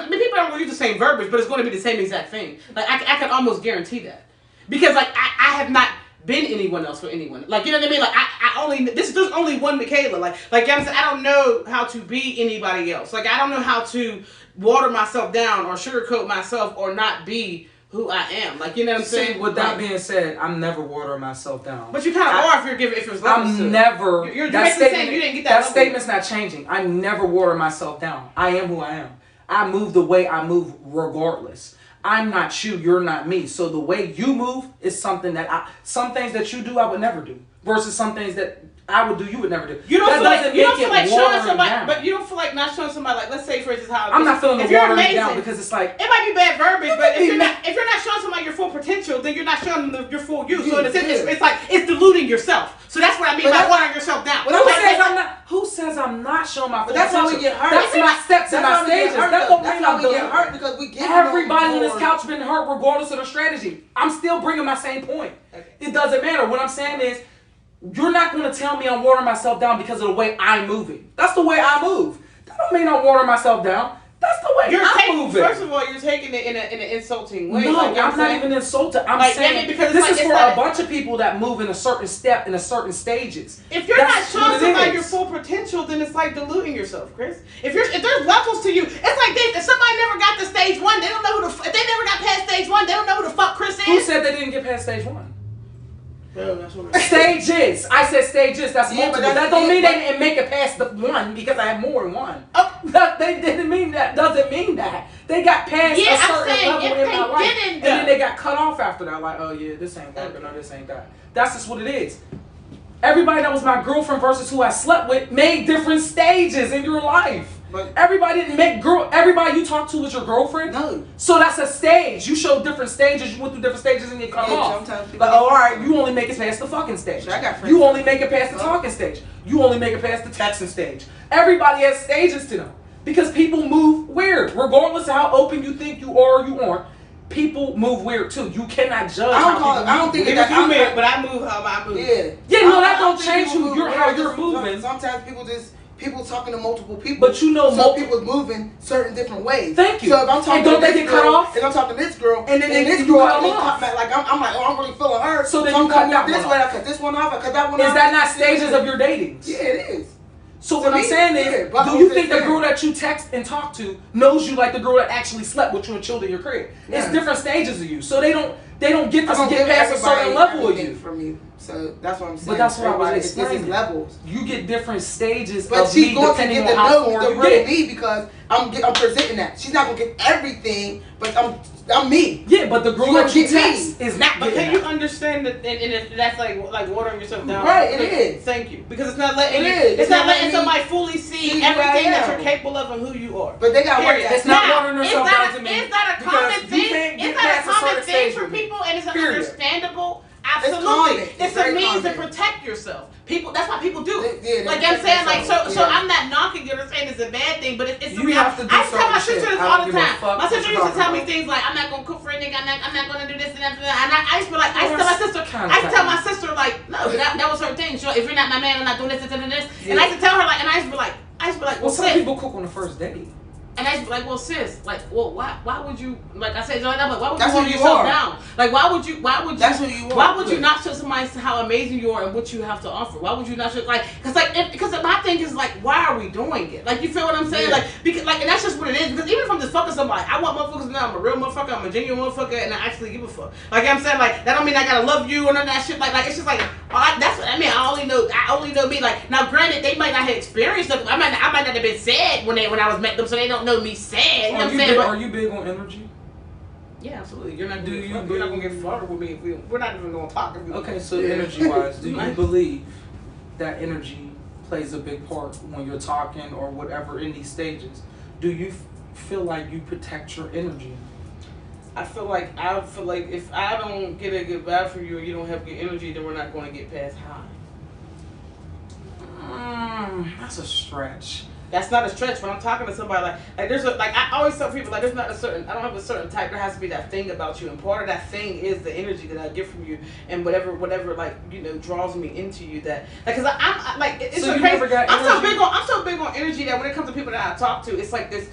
people don't use the same verbiage, but it's going to be the same exact thing. Like I can almost guarantee that because like I have not been anyone else for anyone. Like you know what I mean? Like I only there's only one Michaela. Like I'm saying, I don't know how to be anybody else. Like I don't know how to water myself down or sugarcoat myself or not be who I am. Like you know what I'm saying? See, with that Like, being said, I'm never watering myself down. but you kind of are if you're giving if it's levels to it. I'm never. You're that basically saying statement, you didn't get that that level. statement's not changing. I never water myself down. I am who I am. I move the way I move regardless. I'm not you. You're not me. So the way you move is something that some things that you do I would never do versus some things that I would do you would never do. You don't that feel like doesn't you don't make feel it like showing watering somebody, down. but you don't feel like not showing somebody. Like let's say for instance how I'm not feeling the if you're watering amazing, down because it's like it might be bad verbiage, but be if you're not showing somebody your full potential, then you're not showing them your full you. So in a sense, it's like it's diluting yourself. So that's what I mean But by that's- watering yourself down. but Who that's says I'm not? Who says I'm not showing my full But that's how we potential? get hurt. That's my steps and my why we get stages. hurt, That though. don't That's mean why I'm we get doing hurt it. because we get Everybody on this couch been hurt regardless of the strategy. I'm still bringing my same point. It doesn't matter. What I'm saying is, you're not going to tell me I'm watering myself down because of the way I'm moving. That's the way I move. That don't mean I'm watering myself down. That's the way You're I'm taking, moving. first of all, you're taking it in an insulting way. No, like, you know what I'm not saying? even insulted. I'm Like, saying yeah, I mean, because this it's is like- for it's a not- bunch of people that move in a certain step, in a certain stages. If you're That's not showing what it somebody is. your full potential, then it's like diluting yourself, Chris. If there's levels to you, it's like this. If somebody never got to stage one, they don't know if they never got past stage one, they don't know who the fuck Chris is. Who said they didn't get past stage one? Bro, that's what Stages. I said stages. That's Yeah, but multiple. that's That don't it, mean but- they didn't make it past the one because I have more than one. Oh. That they didn't mean that. Doesn't mean that they got past Yeah, a I'm certain saying level if in they my life, didn't, and then though. they got cut off after that. Like, oh yeah, this ain't working or this ain't that. That's just what it is. Everybody that was my girlfriend versus who I slept with made different stages in your life. But Everybody didn't make everybody you talk to was your girlfriend. no. So that's a stage. You show different stages. You went through different stages and you cut Yeah, off. sometimes people Like, oh, all get- right, you only make it past the fucking stage. I got friends You that- only make it past the talking stage. You only make it past the texting stage. Everybody has stages to them because people move weird, regardless of how open you think you are or you aren't. People move weird too. You cannot judge. I don't how call it- people I don't move. think Even that- if you I'm married, not- but I move how I move. Yeah. Yeah, no, I that don't think change people who move you're how weird. you're moving. Sometimes people talking to multiple people. But you know, some people moving certain different ways. Thank you. So if I'm talking And don't to they this get cut girl, off? and I'm talking to this girl, And then they- this you girl, cut and they them off. talk back, like I'm like, oh, I'm really feeling her. So then I'm you cut gonna that move this one way. I off. cut this one off. I cut that one Is off. that not stages of your dating? Yeah, it is. So To what I'm me, saying yeah, is, but do I'm you just think the saying. girl that you text and talk to knows you like the girl that actually slept with you and chilled in your crib? It's Yeah. different stages of you, so they don't get I to don't get give past a everybody certain level of everything you. from you. So that's what I'm saying. But that's what I was Everybody, it's explaining. levels. You get different stages But of she's me going to depending get on to how know far the you real get. me because I'm presenting that. She's not gonna get everything, but I'm me. Yeah, but the girl You that gonna you get me. text is not But getting can you that. understand that? And if that's like watering yourself down. Right, it is. Thank you, because it's not letting It you. is. It's not letting letting somebody fully see see who I everything that am. you're capable of and who you are. But they got to work Period. that. It's not Now, watering herself is that down to me Is that a because common you thing? can't get Is that past a a common certain thing stage for with me. people and it's Period. understandable? common. Absolutely. It's It's a very means to common. protect yourself. People, that's why people do it. Yeah, they Like I'm protect saying, like themselves. so Yeah. I'm not knocking you. I'm saying it's a bad thing, but it's You the have to do reality. I used to tell my certain sister shit. this I all don't the give a time. fuck My what sister you're used to tell talking me about. things like, I'm not gonna cook for a nigga. I'm not gonna do this and that. And I used to be like, I used to tell my sister, Kinda I used to tell my petty. sister like, no, that was her thing. She, if you're not my man, I'm not doing this and this. And Yeah. I used to tell her like, and I used to be like, Well, well, some sis. people cook on the first date. And I used to be like, well, sis, like, well, why would you, like I said, why would That's you who hold you yourself are. down? Like, why would you, That's who you are. why would you Yeah. not show somebody how amazing you are and what you have to offer? Why would you not show, like, because my thing is, like, why are we doing it? Like, you feel what I'm saying? Yeah. Like, because, like, and that's just what it is. Because even if I'm just fucking somebody, I want motherfuckers to know I'm a real motherfucker, I'm a genuine motherfucker, and I actually give a fuck. Like, I'm saying, like, that don't mean I gotta love you or none of that shit. Like it's just like, that's what I mean. I only know me. Like, now, granted, they might not have experienced it. I might not have been sad when I was met them, so they don't know me sad. You know what I'm saying? Are you big on energy? Yeah, absolutely. You're not Do gonna you you're not gonna get believe- flirted with me if we're not even gonna talk. If we, Okay, so Yeah. energy wise, do you Right. believe that energy plays a big part when you're talking or whatever in these stages? Do you feel like you protect your energy? I feel like if I don't get a good vibe from you or you don't have good energy, then we're not going to get past high. That's a stretch. That's not a stretch. When I'm talking to somebody, like there's a, like I always tell people, like there's not a certain, I don't have a certain type. There has to be that thing about you, and part of that thing is the energy that I get from you, and whatever like draws me into you. That like, cause I'm like it's So so you crazy. never got I'm so energy? big on energy that when it comes to people that I talk to, it's like this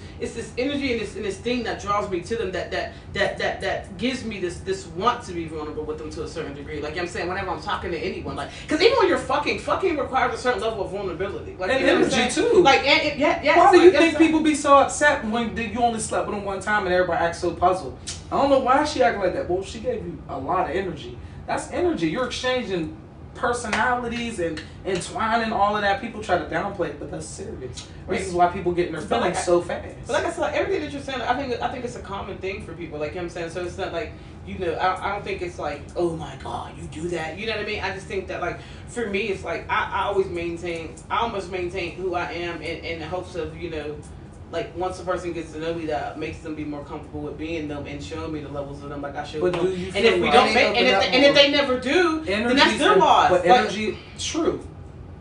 energy and this thing that draws me to them that gives me this want to be vulnerable with them to a certain degree. Like I'm saying, whenever I'm talking to anyone, like because even when you're fucking requires a certain level of vulnerability, like And you know what I'm energy, saying? too. Like yeah. Why do like, you that's think people be so upset when you only slept with them one time and everybody acts so puzzled? I don't know why she acting like that. Well, she gave you a lot of energy. That's energy. You're exchanging personalities and entwining all of that. People try to downplay it, but that's serious. This is why people get in their But like feelings so fast. But like I said, like everything that you're saying, I think it's a common thing for people. Like you know what I'm saying, so it's not like I don't think it's like, oh my god, you do that. You know what I mean? I just think that like for me, it's like I almost maintain who I am in the hopes of like once a person gets to know me, that makes them be more comfortable with being them and showing me the levels of them like I showed But them. do you And feel if we like- don't make, Open up and if they never do, then that's their loss. But Like, energy, true.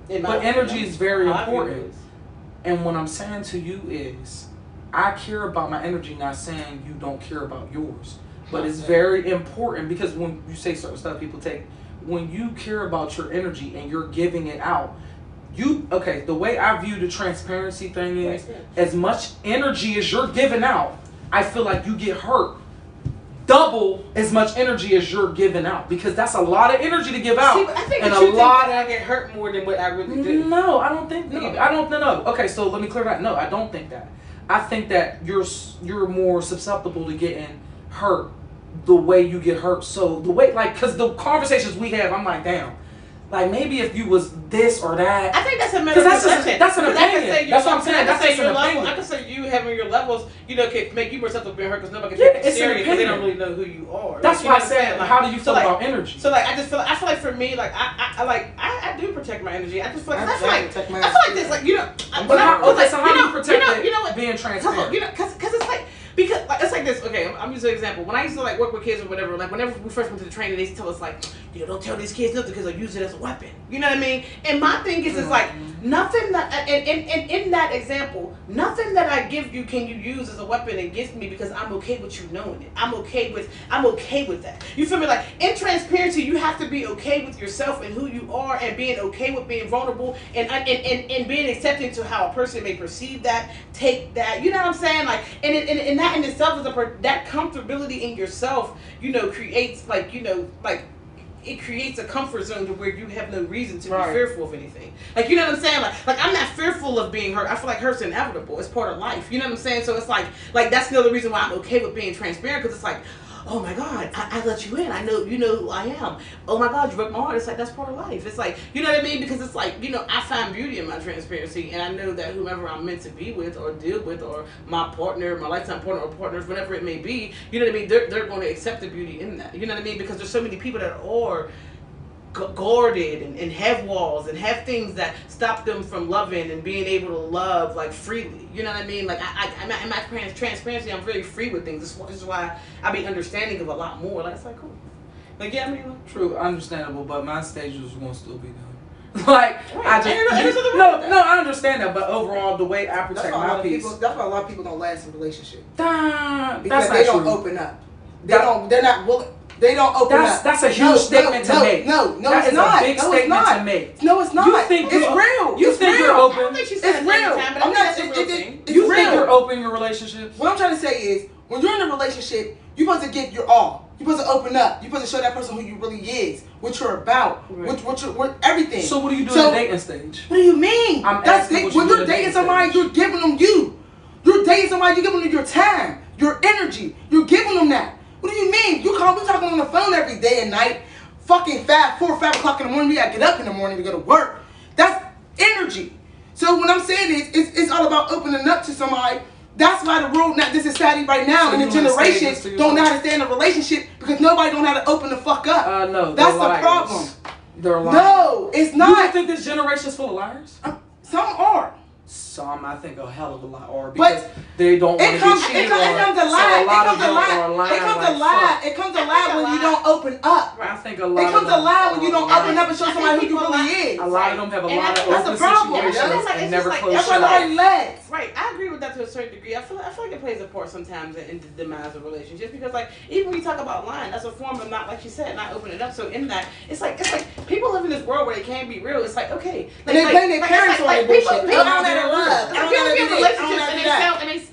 in my But opinion, energy is very how I view it important. is. And what I'm saying to you is, I care about my energy, not saying you don't care about yours. But it's very important because when you say certain stuff, people take. When you care about your energy and you're giving it out, the way I view the transparency thing is, Right. as much energy as you're giving out, I feel like you get hurt double as much energy as you're giving out because that's a lot of energy to give out. See, but I think and that a you lot think that I get hurt more than what I really do. No, I don't think. No, Yeah. I don't. No. Okay, so let me clear that. No, I don't think that. I think that you're more susceptible to getting hurt the way you get hurt. So the way, like, because the conversations we have, I'm like, damn. Like, maybe if you was this or that. I think that's a matter of perception. That's an opinion. That's what I'm saying. That's just an opinion. I can say you having your levels, you know, can make you more susceptible to being hurt because nobody can take you serious because they don't really know who you are. That's like, why I said, like, how do you feel about energy? So, like, I feel like for me, like, I do protect my energy. I just feel like, I feel like this, like, you know, so how do you protect it being transparent? You know, because it's like, because like, it's like this. Okay, I'm using an example. When I used to like work with kids or whatever, like whenever we first went to the training, they used to tell us like, you know, don't tell these kids nothing because they'll use it as a weapon. You know what I mean? And my thing is like nothing that and in that example, nothing that I give you can you use as a weapon against me because I'm okay with you knowing it. I'm okay with that. You feel me? Like in transparency, you have to be okay with yourself and who you are and being okay with being vulnerable and being accepting to how a person may perceive that, take that. You know what I'm saying? Like and that in itself is that comfortability in yourself, you know, creates like, you know, like it creates a comfort zone to where you have no reason to be fearful of anything. Like, you know what I'm saying? Like I'm not fearful of being hurt. I feel like hurt's inevitable. It's part of life. You know what I'm saying? So it's like that's another reason why I'm okay with being transparent because it's like, oh my God, I let you in. I know, you know who I am. Oh my God, you broke my heart. It's like, that's part of life. It's like, you know what I mean? Because it's like, you know, I find beauty in my transparency and I know that whomever I'm meant to be with or deal with or my partner, my lifetime partner or partners, whatever it may be, you know what I mean? They're going to accept the beauty in that. You know what I mean? Because there's so many people that are guarded and have walls and have things that stop them from loving and being able to love like freely. You know what I mean? Like in my transparency, I'm very free with things. This is why I be understanding of a lot more. Like it's like cool. Like yeah, I mean like, true, understandable, but my stages won't still be done. Like right. I understand that, but overall the way I protect my peace. That's why a lot of people don't last in relationships. Because they don't open up. They're not willing. They don't open up. That's a huge statement to make. No, that it's is not. a big statement to make. No, it's not. You think it's real. You think you're open? I don't think she said it's real. Time, but I'm not. It's you think you're open in your relationships? What I'm trying to say is, when you're in a relationship, you're supposed to give your all. You're supposed to open up. You're supposed to show that person who you really is, what you're about, what everything. So what do you do in the dating stage? What do you mean? When you're dating somebody, you're giving them you. You're dating somebody, you're giving them your time, your energy. You're giving them that. What do you mean? We talking on the phone every day and night. Fucking 4 or 5 o'clock in the morning, we gotta get up in the morning to go to work. That's energy. So what I'm saying is, it's all about opening up to somebody. That's why the world, this society right now, and the generation don't know how to stay in a relationship because nobody don't know how to open the fuck up. No, that's the problem. They're liars. No, it's not. You don't think this generation's full of liars? Some are. Some, I think, a hell of a lot are because they don't want to be cheated on. It comes alive when you don't open up. I think a lot. It comes alive when you don't open up and show somebody who you really is. A lot of them have a lot of open situations and never close That's why nobody lasts. Right, I agree with that to a certain degree. I feel like it plays a part sometimes in the demise of relationships because, like, even when you talk about lying, that's a form of not, like you said, not opening up. So in that, it's like people live in this world where they can't be real. It's like okay, and they blame their parents on their bullshit. People don't love.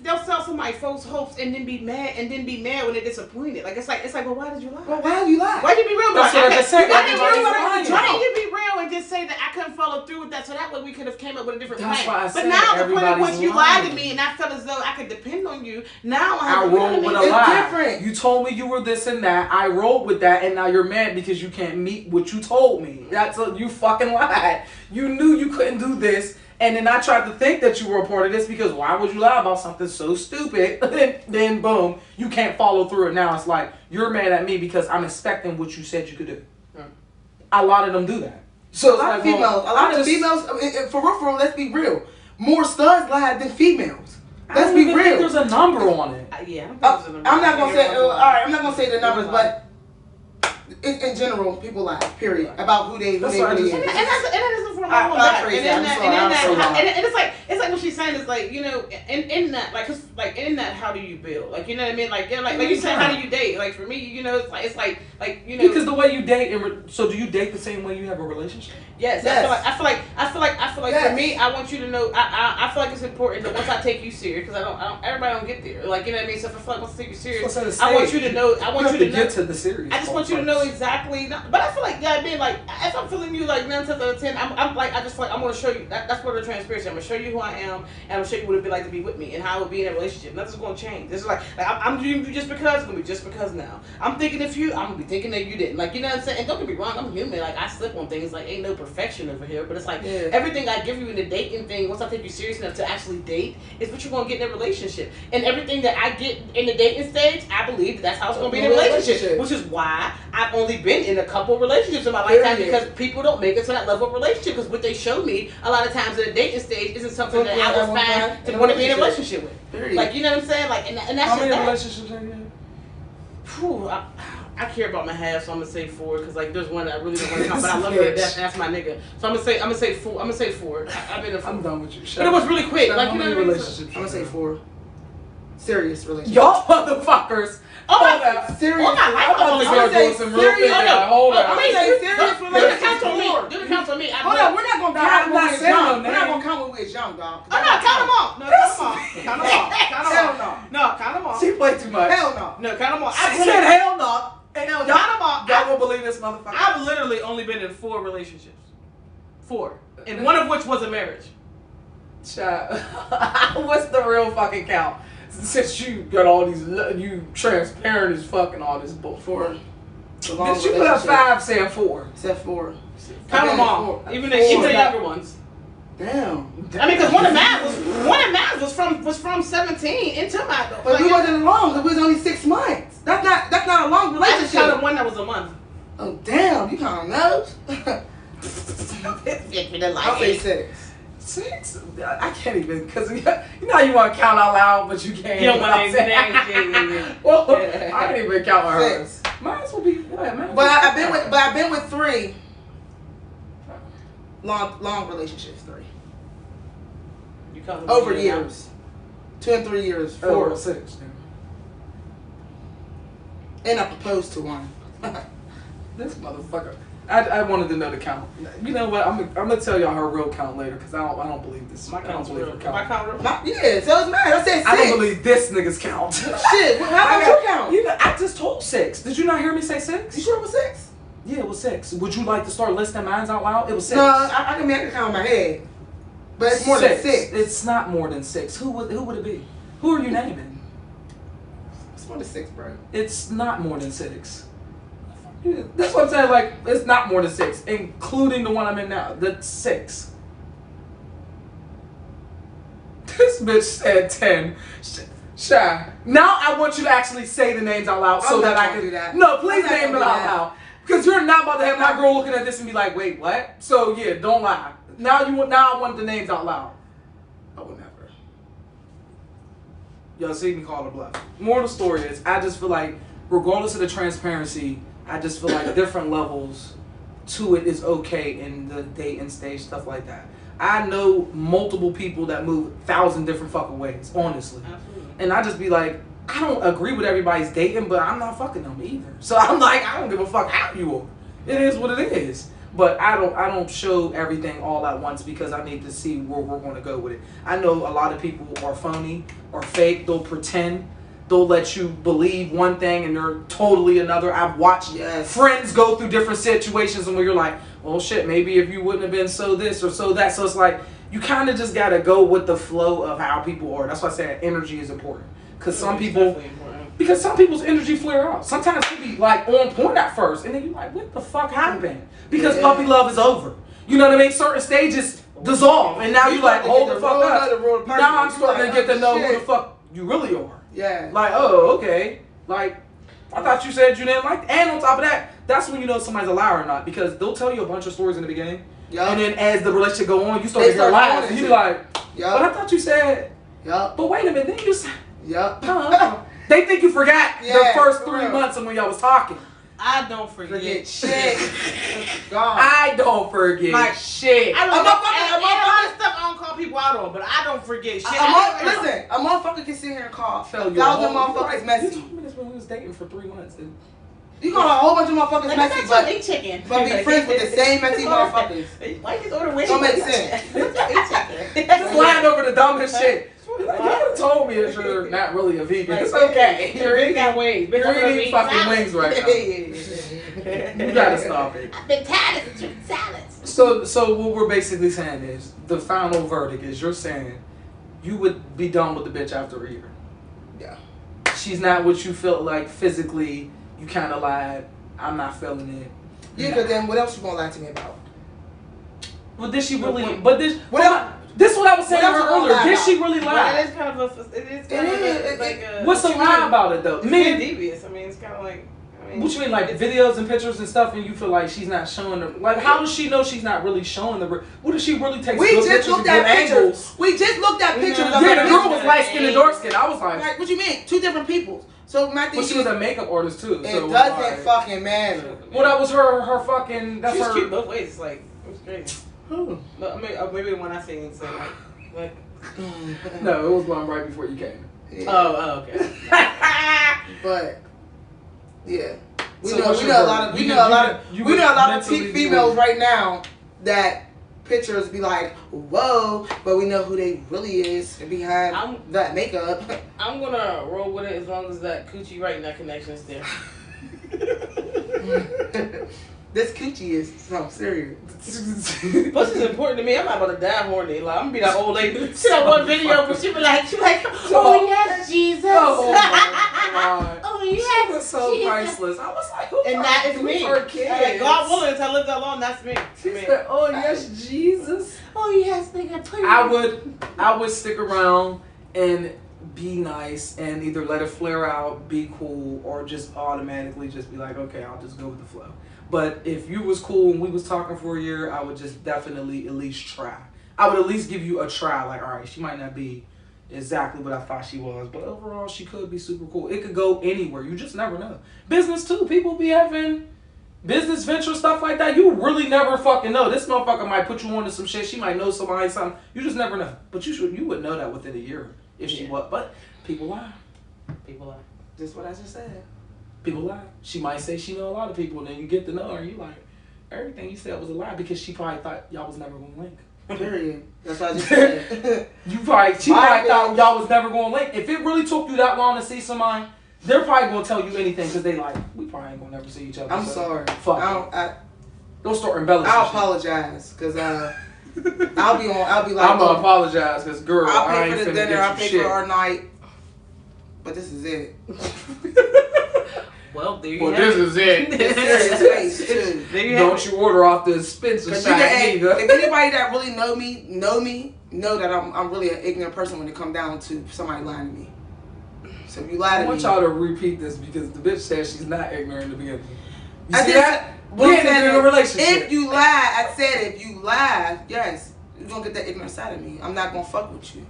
They'll sell somebody false hopes and then be mad when they're disappointed. Like it's like well, why did you lie? Well, why did you lie? Why did you be real? That's what I just said. Why didn't you be real and just say that I couldn't follow through with that so that way we could have came up with a different plan? But now the point at which you lied to me and I felt as though I could depend on you. Now I rolled with a lie. It's different. You told me you were this and that. I rolled with that, and now you're mad because you can't meet what you told me. You fucking lied. You knew you couldn't do this. And then I tried to think that you were a part of this because why would you lie about something so stupid? Then boom, you can't follow through it. Now it's like you're mad at me because I'm expecting what you said you could do. A lot of them do that. So a lot of females, for real, let's be real. More studs lie than females. Let's be real. Think there's a number on it. Yeah. I'm not gonna say. All right, I'm not gonna say the numbers, but. In general, people lie. Period. About who they really is. And that isn't for a long And it's like what she's saying is like, you know, in that like in that how do you build? Like, you know what I mean? Like you said, how do you date? Like for me, you know, it's like you know, because the way you date so do you date the same way you have a relationship? Yes. I feel like yes. For me, I want you to know. I feel like it's important that once I take you serious, because everybody don't get there. Like, you know what I mean. So if I feel like once I take you serious, I want you to know. I want you to get to the serious. I just want you to know exactly. But I feel like, yeah, being like, if I'm feeling you like 9 times out of 10, I'm like, I just feel like I'm gonna show you. That's part of the transparency. I'm gonna show you who I am, and I'm gonna show you what it'd be like to be with me, and how it would be in a relationship. Nothing's gonna change. It's like I'm doing you just because. It's gonna be just because now. I'm thinking of you. I'm gonna be thinking that you didn't. Like, you know what I'm saying? And don't get me wrong, I'm human. Like, I slip on things. Like, ain't no perfection over here. But it's like everything I give you in the dating thing. Once I take you serious enough to actually date, is what you're gonna get in a relationship. And everything that I get in the dating stage, I believe that's how it's gonna be in a relationship. Which is why I've only been in a couple relationships in my lifetime, because people don't make it to that level of relationship. Because what they show me a lot of times in the dating stage isn't something that I was fine to want to be in a relationship with. Like, you know what I'm saying? Like, and that's how many just relationships are you in? Whew, I care about my half, so I'm gonna say 4, because like there's one that I really don't want to count, but I love her to death. That's my nigga. So I'm gonna say 4. I'm gonna say 4. I've been in 4. I'm done with you. But it was really quick. Like, you know what I mean? I'm gonna say 4. Serious relationship. Y'all motherfuckers. Oh Hold my, up. Serious. all my life, I'm about to start doing some real serious. thinking. Like, hold Oh, up. I mean, say serious do the relationship. count on me. Do the count on me. Hold on, we're not gonna count I'm when not we was saying young. no We're not name. gonna count when we was young, dog. Oh no, count them all. No, count them all. Count them all. Count them Hell all. no. No, count them all. She played too much. Hell no. No, count them all. She said hell no. And Count y'all, them all. y'all won't believe this motherfucker. I've literally only been in 4 relationships. 4. And one of which was a marriage. Child. What's the real fucking count? Since you got all these, you transparent as fucking all this bull. 4. Bitch, you put up 5 saying 4. Said 4. Count them all. Even the younger ones. Damn. I mean, because one of mine was from 17 into my. But like, we wasn't long. It was only 6 months. That's not a long I just counted relationship. one that was a month. Oh damn, you kind of knows. I'll say 6. 6? I can't even, because you know how you want to count out loud, but you can't. You don't want to name. Well, I didn't even count on hers. 6. Mine will be. Yeah, But I've been with 3 long relationships. 3 You count over years. 2 and 3 years. 4. 6. And I proposed to one. This motherfucker. I wanted to know the count. You know what? I'm gonna tell y'all her real count later, because I don't believe this. My I don't count's believe real. her My count. count real. Yeah, so it's mine. I said 6. I don't believe this nigga's count. Shit, how about your count? You know, I just told 6. Did you not hear me say 6? You sure it was 6? Yeah, it was 6. Would you like to start listing mines out loud? It was 6. No, I can count in my head. But it's more than 6. It's not more than 6. Who would it be? Who are you naming? It's more than 6, bro. It's not more than 6. Yeah, that's what I'm saying. Like, it's not more than 6, including the one I'm in now. That's 6. This bitch said 10. Shy. Now I want you to actually say the names out loud so I'm that not I gonna can. do that. No, please I'm not name it gonna out do that. loud. Because you're not about to have my girl looking at this and be like, wait, what? So yeah, don't lie. Now I want the names out loud. I would never. Y'all see me call the bluff. Moral of the story is, I just feel like, regardless of the transparency, I just feel like different levels to it is okay in the dating stage, stuff like that. I know multiple people that move 1,000 different fucking ways, honestly. Absolutely. And I just be like, I don't agree with everybody's dating, but I'm not fucking them either. So I'm like, I don't give a fuck how you are. It is what it is. But I don't show everything all at once, because I need to see where we're going to go with it. I know a lot of people are phony or fake. They'll pretend. They'll let you believe one thing and they're totally another. I've watched friends go through different situations and where you're like, well, shit, maybe if you wouldn't have been so this or so that. So it's like, you kind of just got to go with the flow of how people are. That's why I say energy is important. Because some people's energy flare out. Sometimes you be like on point at first, and then you're like, what the fuck happened? Because puppy love is over. You know what I mean? Certain stages dissolve, and now you like, hold the fuck up. Now I'm starting to get to know who the fuck you really are. Yeah. Like, oh, okay. Like, I thought you said you didn't like. And on top of that, that's when you know somebody's a liar or not, because they'll tell you a bunch of stories in the beginning, and then as the relationship go on, you start to hear lies, and you be like, but I thought you said. But wait a minute, then you said. They think you forgot the first 3 months of when y'all was talking. I don't forget shit. God. I don't forget shit. I don't a lot of stuff I don't call people out on, but I don't forget shit. Listen, a motherfucker can sit here and call 1,000 motherfuckers messy. You told me this when we was dating for 3 months. You call a whole bunch of motherfuckers messy, but be friends with the same messy motherfuckers. Why you order wings? Don't make sense. Just lying over the dumbest shit. Like, you could have told me that you're not really a vegan. It's okay. You're eating wings. You're eating fucking wings right now. You gotta stop it. I've been tired of chicken salads. So what we're basically saying is the final verdict is you're saying you would be done with the bitch after a year. Yeah. She's not what you feel like physically. You kind of lied. I'm not feeling it. Yeah, but then what else you gonna lie to me about? But did she really? What- But this. what else- This is what I was saying what else you gonna earlier. lie Did about? she really But lie? it is kind of a. It is kind It of is. like a. What's the what you lie mean? about it though? It's kind of Me. devious. I mean, it's kind of like. I mean, What you mean, like videos and pictures and stuff, and you feel like she's not showing the like? How does she know she's not really showing the? What if she really takes We good just pictures looked and at good pictures. angles? We just looked at pictures of Yeah, her the girl was pictures. light skinned and dark skinned. I was like, Like, what you mean? Two different people. So my thing well, she was a makeup artist too. it So was doesn't like, fucking matter. well, that was her fucking. That's She's her. cute both ways. It's like it was crazy. Who? But I mean, maybe the one I seen said like. No, it was one right before you came. Yeah. Oh, okay. But yeah, we So know what's we your know a lot of verdict? we You know a could- lot you of could- you we could know a lot of mentally females do it. right now that pictures be like whoa, but we know who they really is behind I'm- that makeup. I'm gonna roll with it as long as that coochie right and that connection is there. This coochie is so serious. Pussy's important to me. I'm not about to die horny. Like I'm gonna be that old lady. See that one video, but she be like, oh yes, Jesus. Oh my god. Oh She yes, was so Jesus. priceless. I was like, who And that is me. Her kids. Like, God willing, until I live that long, that's me. She I mean, said, "Oh yes, Jesus." oh yes, nigga, please. I would stick around and be nice and either let it flare out, be cool, or just automatically just be like, okay, I'll just go with the flow. But if you was cool and we was talking for a year, I would just definitely at least try. I would at least give you a try. Like, all right, she might not be exactly what I thought she was, but overall she could be super cool. It could go anywhere. You just never know. Business too. People be having business venture stuff like that. You really never fucking know. This motherfucker might put you on to some shit. She might know somebody something. You just never know. But you would know that within a year if she was. But people lie. People lie. Just what I just said. People lie. She might say she know a lot of people, and then you get to know her, and you like everything you said was a lie because she probably thought y'all was never gonna link. Period. That's what I just said. She probably thought y'all was never gonna link. If it really took you that long to see somebody, they're probably gonna tell you anything because they like, we probably ain't gonna never see each other. I'm so sorry. Fuck. Don't start embellishing. I'll shit. apologize because I'll be like, I'm gonna apologize because girl, I'll I pay ain't for the finna dinner. get I'll you pay shit. for our night. But this is it. Well, there you Well, have this it. is it. It's serious face too. There you have Don't it. you order off the expensive Cause you side can, either. if anybody that really know that I'm really an ignorant person when it come down to somebody lying to me. So if you lie I to want me, y'all to repeat this because the bitch said she's not ignorant in the beginning. You I see didn't that? What We I'm ain't saying in a is, relationship. if you lie, I said if you lie, yes, you're gonna get that ignorant side of me. I'm not gonna fuck with you.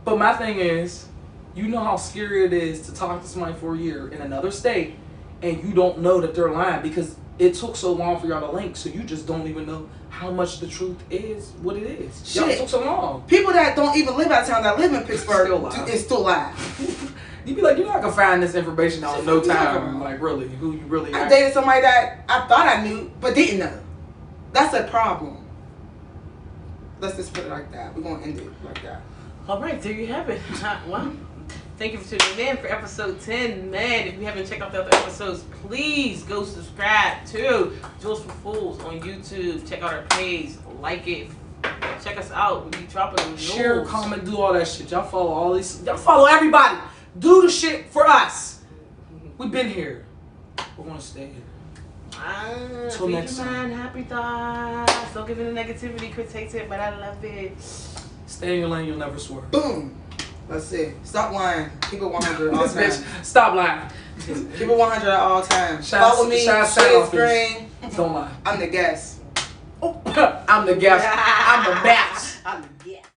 But my thing is, you know how scary it is to talk to somebody for a year in another state and you don't know that they're lying because it took so long for y'all to link, so you just don't even know how much the truth is what it is. Y'all Shit. took so long. People that don't even live out of town that live in Pittsburgh Still lie. is still lie. You be like, you're not gonna find this information out in no What you talking time. about? Like really, who you really I are. dated somebody that I thought I knew but didn't know. That's a problem. Let's just put it like that. We're gonna end it like that. All right, there you have it. Well, thank you for tuning in for episode 10. Man, if you haven't checked out the other episodes, please go subscribe to Jules for Fools on YouTube. Check out our page, like it, check us out. We be dropping them Share, news. comment, do all that shit. Y'all follow all these. Y'all follow everybody. Do the shit for us. We've been here. We're gonna stay here. Till Feed next your time. mind, happy thoughts. Don't give in to negativity. Chris hates it, but I love it. Stay in your lane. You'll never swear. Boom. That's it. Stop lying. Keep it 100 all This time. bitch, stop lying. Keep it 100 at all times. Shout- Follow me. shout- Share shout- screen. Don't lie. I'm the guest. I'm the guest. I'm the best. I'm